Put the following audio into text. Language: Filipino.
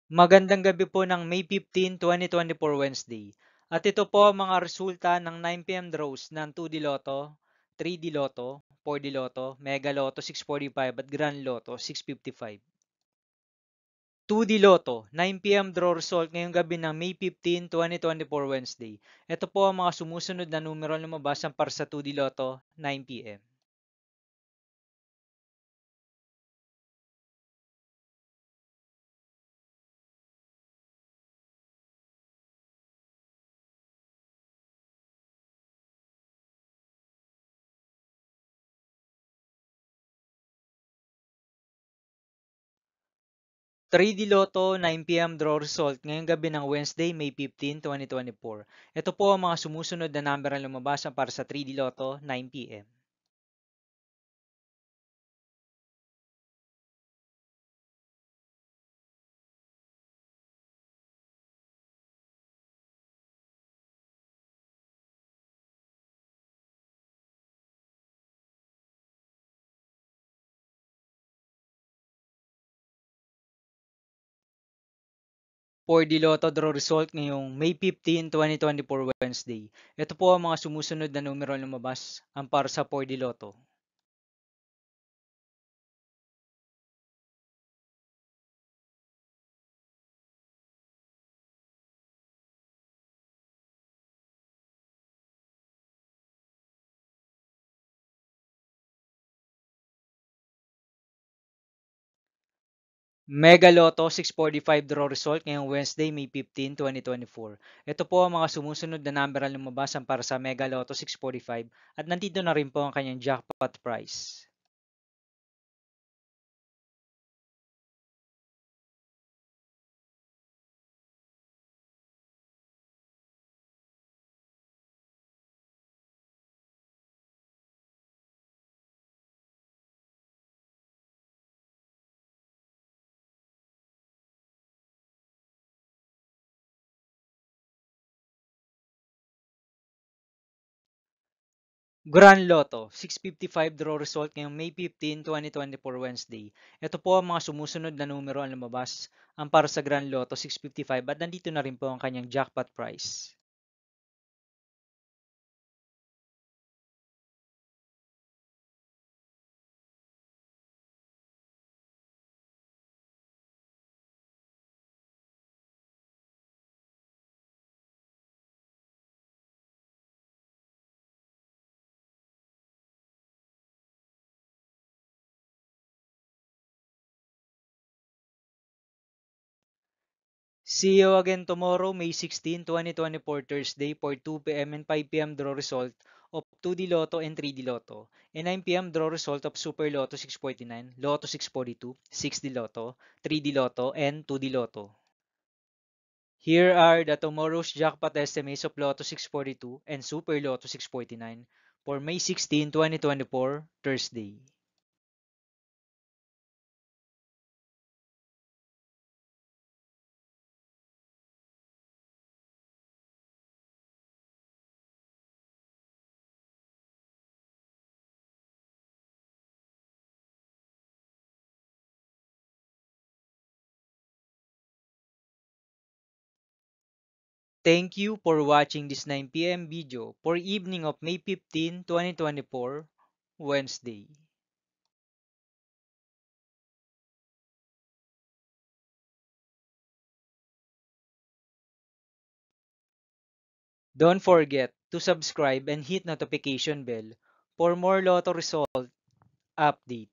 Magandang gabi po ng May 15, 2024 Wednesday. At ito po ang mga resulta ng 9 p.m. draws ng 2D Lotto, 3D Lotto, 4D Lotto, Mega Lotto 645 at Grand Lotto 655. 2D Lotto, 9 p.m. draw result ngayong gabi ng May 15, 2024 Wednesday. Ito po ang mga sumusunod na numero na lumabas para sa 2D Lotto 9 p.m. 3D Lotto 9 p.m. draw result ngayong gabi ng Wednesday, May 15, 2024. Ito po ang mga sumusunod na number na lumabas para sa 3D Lotto 9 p.m. For the Lotto draw result ngayong May 15, 2024 Wednesday. Ito po ang mga sumusunod na numero na lumabas para sa 4D Lotto. Mega Lotto 645 draw result ngayong Wednesday, May 15, 2024. Ito po ang mga sumusunod na number na lumabas para sa Mega Lotto 645 at nandito na rin po ang kanyang jackpot price. Grand Lotto 655 draw result ngayong May 15, 2024 Wednesday. Ito po ang mga sumusunod na numero ang lumabas para sa Grand Lotto 655 at nandito na rin po ang kanyang jackpot price. See you again tomorrow, May 16, 2024 Thursday for 2 p.m. and 5 p.m. draw result of 2D Lotto and 3D Lotto, and 9 p.m. draw result of Super Lotto 649, Lotto 642, 6D Lotto, 3D Lotto, and 2D Lotto. Here are the tomorrow's jackpot estimates of Lotto 642 and Super Lotto 649 for May 16, 2024 Thursday. Thank you for watching this 9 p.m. video for evening of May 15, 2024 Wednesday. Don't forget to subscribe and hit notification bell for more Lotto result update.